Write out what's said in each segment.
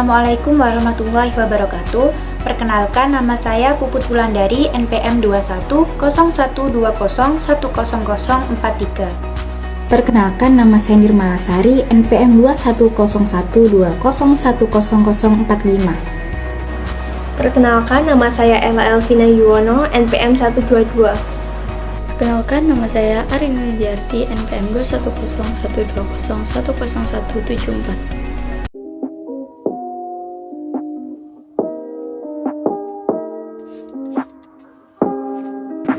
Assalamualaikum warahmatullahi wabarakatuh. Perkenalkan, nama saya Puput Wulandari, NPM 210120100043. Perkenalkan, nama saya Nirmala Sari, NPM 210120100045. Perkenalkan, nama saya Ella Elvina Yuwono, NPM 122. Perkenalkan, nama saya Arin Widiarti, NPM 210120100174.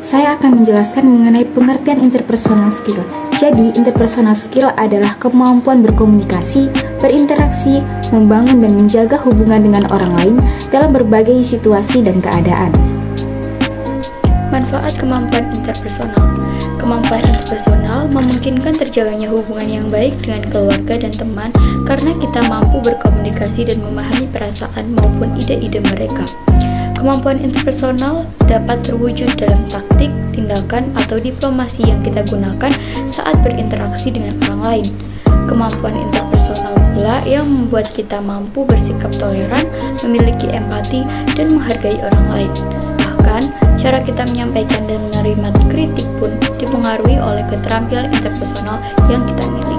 Saya akan menjelaskan mengenai pengertian interpersonal skill. Jadi, interpersonal skill adalah kemampuan berkomunikasi, berinteraksi, membangun dan menjaga hubungan dengan orang lain dalam berbagai situasi dan keadaan. Manfaat kemampuan interpersonal. Kemampuan interpersonal memungkinkan terjaganya hubungan yang baik dengan keluarga dan teman karena kita mampu berkomunikasi dan memahami perasaan maupun ide-ide mereka. Kemampuan interpersonal dapat terwujud dalam taktik, tindakan, atau diplomasi yang kita gunakan saat berinteraksi dengan orang lain. Kemampuan interpersonal pula yang membuat kita mampu bersikap toleran, memiliki empati, dan menghargai orang lain. Bahkan, cara kita menyampaikan dan menerima kritik pun dipengaruhi oleh keterampilan interpersonal yang kita miliki.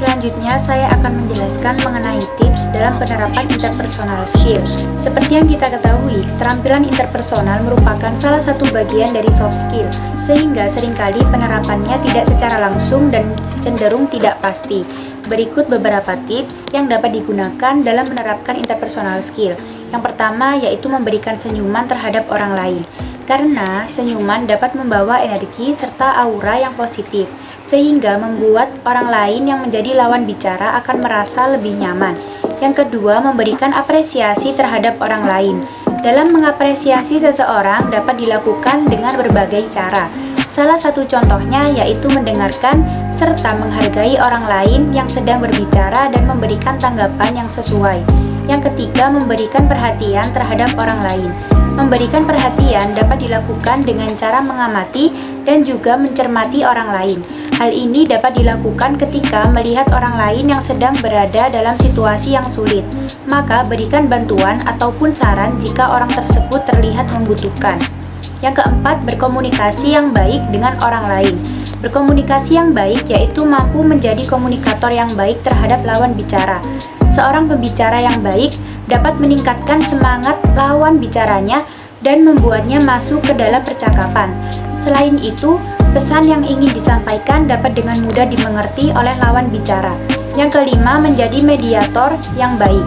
Selanjutnya, saya akan menjelaskan mengenai tips dalam penerapan interpersonal skill. Seperti yang kita ketahui, keterampilan interpersonal merupakan salah satu bagian dari soft skill, sehingga seringkali penerapannya tidak secara langsung dan cenderung tidak pasti. Berikut beberapa tips yang dapat digunakan dalam menerapkan interpersonal skill. Yang pertama yaitu memberikan senyuman terhadap orang lain. Karena senyuman dapat membawa energi serta aura yang positif, sehingga membuat orang lain yang menjadi lawan bicara akan merasa lebih nyaman. Yang kedua, memberikan apresiasi terhadap orang lain. Dalam mengapresiasi seseorang dapat dilakukan dengan berbagai cara. Salah satu contohnya yaitu mendengarkan serta menghargai orang lain yang sedang berbicara dan memberikan tanggapan yang sesuai. Yang ketiga, memberikan perhatian terhadap orang lain. Memberikan perhatian dapat dilakukan dengan cara mengamati dan juga mencermati orang lain. Hal ini dapat dilakukan ketika melihat orang lain yang sedang berada dalam situasi yang sulit. Maka berikan bantuan ataupun saran jika orang tersebut terlihat membutuhkan. Yang keempat, berkomunikasi yang baik dengan orang lain. Berkomunikasi yang baik yaitu mampu menjadi komunikator yang baik terhadap lawan bicara. Seorang pembicara yang baik dapat meningkatkan semangat lawan bicaranya dan membuatnya masuk ke dalam percakapan. Selain itu, pesan yang ingin disampaikan dapat dengan mudah dimengerti oleh lawan bicara. Yang kelima, menjadi mediator yang baik.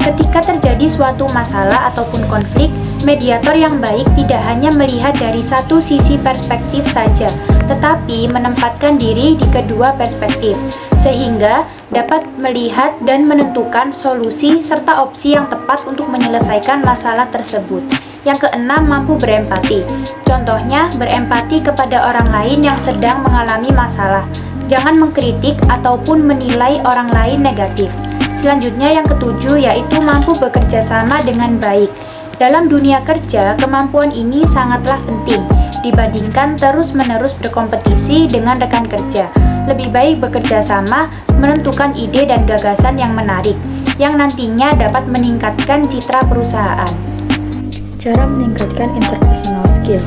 Ketika terjadi suatu masalah ataupun konflik, mediator yang baik tidak hanya melihat dari satu sisi perspektif saja, tetapi menempatkan diri di kedua perspektif, sehingga dapat melihat dan menentukan solusi serta opsi yang tepat untuk menyelesaikan masalah tersebut. Yang keenam, mampu berempati. Contohnya, berempati kepada orang lain yang sedang mengalami masalah. Jangan mengkritik ataupun menilai orang lain negatif. Selanjutnya, yang ketujuh yaitu mampu bekerja sama dengan baik. Dalam dunia kerja, kemampuan ini sangatlah penting dibandingkan terus-menerus berkompetisi dengan rekan kerja. Lebih baik bekerja sama, menentukan ide dan gagasan yang menarik, yang nantinya dapat meningkatkan citra perusahaan. Cara meningkatkan interpersonal skill.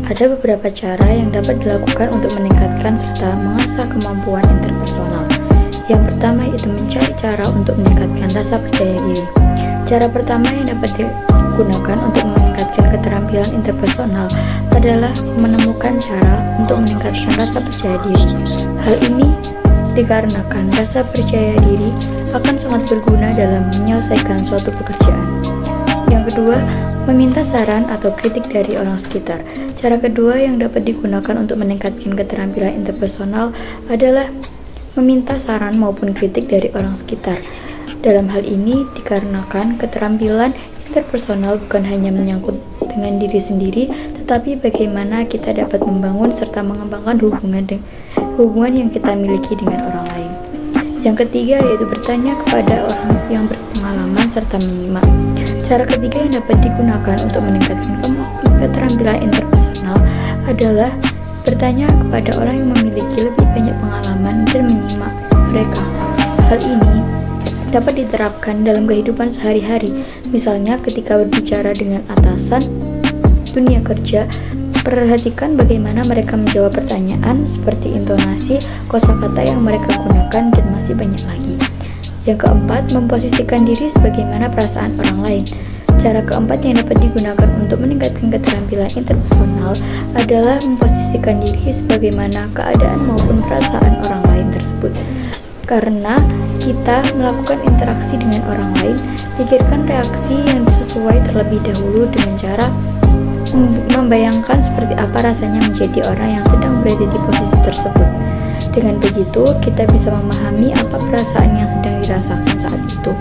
Ada beberapa cara yang dapat dilakukan untuk meningkatkan serta mengasah kemampuan interpersonal. Yang pertama yaitu mencari cara untuk meningkatkan rasa percaya diri. Cara pertama yang dapat digunakan untuk meningkatkan keterampilan interpersonal adalah menemukan cara untuk meningkatkan rasa percaya diri. Hal ini dikarenakan rasa percaya diri akan sangat berguna dalam menyelesaikan suatu pekerjaan. Yang kedua, meminta saran atau kritik dari orang sekitar. Cara kedua yang dapat digunakan untuk meningkatkan keterampilan interpersonal adalah meminta saran maupun kritik dari orang sekitar. Dalam hal ini dikarenakan keterampilan interpersonal bukan hanya menyangkut dengan diri sendiri, tetapi bagaimana kita dapat membangun serta mengembangkan hubungan yang kita miliki dengan orang lain. Yang ketiga yaitu bertanya kepada orang yang berpengalaman serta menyimak. Cara ketiga yang dapat digunakan untuk meningkatkan keterampilan interpersonal adalah bertanya kepada orang yang memiliki lebih banyak pengalaman dan menyimak mereka. Hal ini dapat diterapkan dalam kehidupan sehari-hari. Misalnya ketika berbicara dengan atasan, dunia kerja, perhatikan bagaimana mereka menjawab pertanyaan seperti intonasi, kosakata yang mereka gunakan, dan masih banyak lagi. Yang keempat, memposisikan diri sebagaimana perasaan orang lain. Cara keempat yang dapat digunakan untuk meningkatkan keterampilan interpersonal adalah memposisikan diri sebagaimana keadaan maupun perasaan orang lain tersebut. Karena kita melakukan interaksi dengan orang lain, pikirkan reaksi yang sesuai terlebih dahulu dengan cara membayangkan seperti apa rasanya menjadi orang yang sedang berada di posisi tersebut. Dengan begitu, kita bisa memahami apa perasaan yang sedang dirasakan saat itu.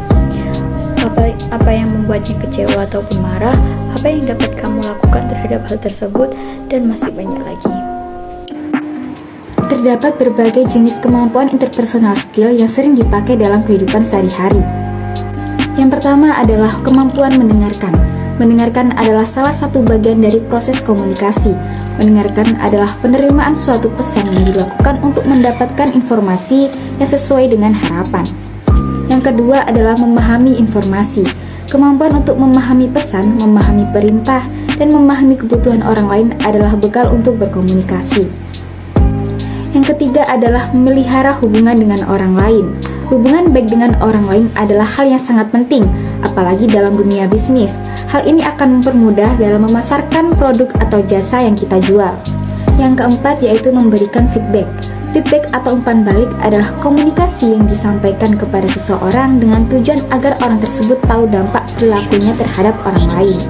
Apa yang membuatnya kecewa ataupun marah, apa yang dapat kamu lakukan terhadap hal tersebut, dan masih banyak lagi. Terdapat berbagai jenis kemampuan interpersonal skill yang sering dipakai dalam kehidupan sehari-hari. Yang pertama adalah kemampuan mendengarkan. Mendengarkan adalah salah satu bagian dari proses komunikasi. Mendengarkan adalah penerimaan suatu pesan yang dilakukan untuk mendapatkan informasi yang sesuai dengan harapan. Yang kedua adalah memahami informasi. Kemampuan untuk memahami pesan, memahami perintah, dan memahami kebutuhan orang lain adalah bekal untuk berkomunikasi. Yang ketiga adalah memelihara hubungan dengan orang lain. Hubungan baik dengan orang lain adalah hal yang sangat penting, apalagi dalam dunia bisnis. Hal ini akan mempermudah dalam memasarkan produk atau jasa yang kita jual. Yang keempat yaitu memberikan feedback. Feedback atau umpan balik adalah komunikasi yang disampaikan kepada seseorang dengan tujuan agar orang tersebut tahu dampak perilakunya terhadap orang lain.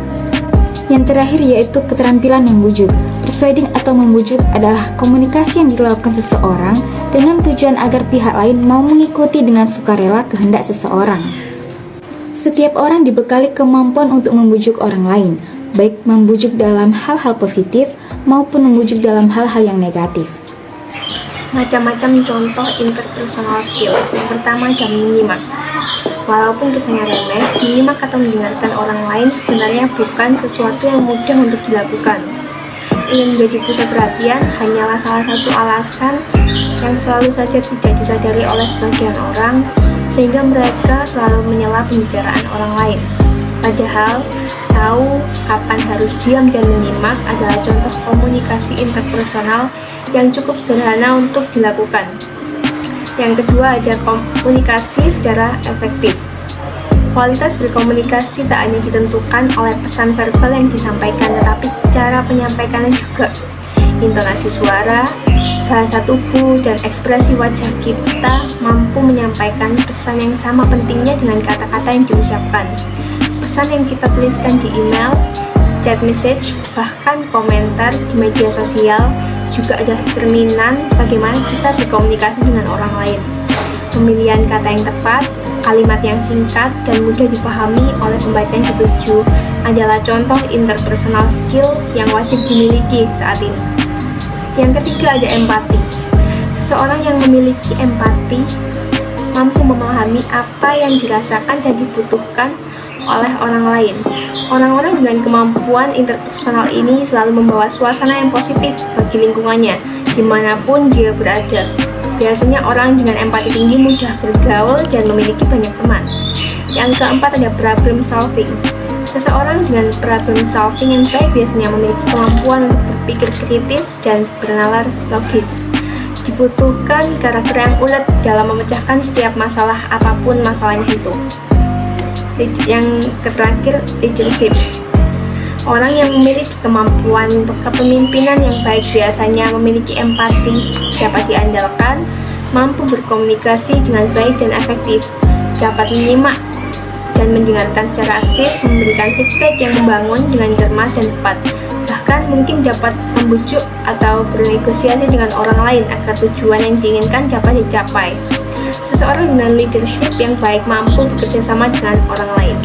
Yang terakhir yaitu keterampilan membujuk. Persuading atau membujuk adalah komunikasi yang dilakukan seseorang dengan tujuan agar pihak lain mau mengikuti dengan sukarela kehendak seseorang. Setiap orang dibekali kemampuan untuk membujuk orang lain, baik membujuk dalam hal-hal positif maupun membujuk dalam hal-hal yang negatif. Macam-macam contoh interpersonal skill. Yang pertama ada menyimak. Walaupun kesannya remeh, menyimak atau mendengarkan orang lain sebenarnya bukan sesuatu yang mudah untuk dilakukan. Ingin menjadi pusat perhatian hanyalah salah satu alasan yang selalu saja tidak disadari oleh sebagian orang, sehingga mereka selalu menyela pembicaraan orang lain. Padahal, tahu kapan harus diam dan menyimak adalah contoh komunikasi interpersonal yang cukup sederhana untuk dilakukan. Yang kedua ada komunikasi secara efektif. Kualitas berkomunikasi tak hanya ditentukan oleh pesan verbal yang disampaikan, tetapi cara penyampaikannya juga. Intonasi suara, bahasa tubuh, dan ekspresi wajah kita mampu menyampaikan pesan yang sama pentingnya dengan kata-kata yang diucapkan. Pesan yang kita tuliskan di email, chat message, bahkan komentar di media sosial juga adalah cerminan bagaimana kita berkomunikasi dengan orang lain. Pemilihan kata yang tepat, kalimat yang singkat dan mudah dipahami oleh pembaca yang dituju adalah contoh interpersonal skill yang wajib dimiliki saat ini. Yang ketiga ada empati. Seseorang yang memiliki empati mampu memahami apa yang dirasakan dan dibutuhkan oleh orang lain. Orang-orang dengan kemampuan interpersonal ini selalu membawa suasana yang positif bagi lingkungannya, dimanapun dia berada. Biasanya orang dengan empati tinggi mudah bergaul dan memiliki banyak teman. Yang keempat ada problem solving. Seseorang dengan problem solving yang baik biasanya memiliki kemampuan untuk berpikir kritis dan bernalar logis. Dibutuhkan karakter yang ulet dalam memecahkan setiap masalah apapun masalahnya itu. Yang terakhir, leadership. Orang yang memiliki kemampuan kepemimpinan yang baik biasanya memiliki empati, dapat diandalkan, mampu berkomunikasi dengan baik dan efektif, dapat menyimak dan mendengarkan secara aktif, memberikan feedback yang membangun dengan cermat dan tepat, bahkan mungkin dapat membujuk atau bernegosiasi dengan orang lain agar tujuan yang diinginkan dapat dicapai. Seseorang dengan leadership yang baik mampu bekerja sama dengan orang lain.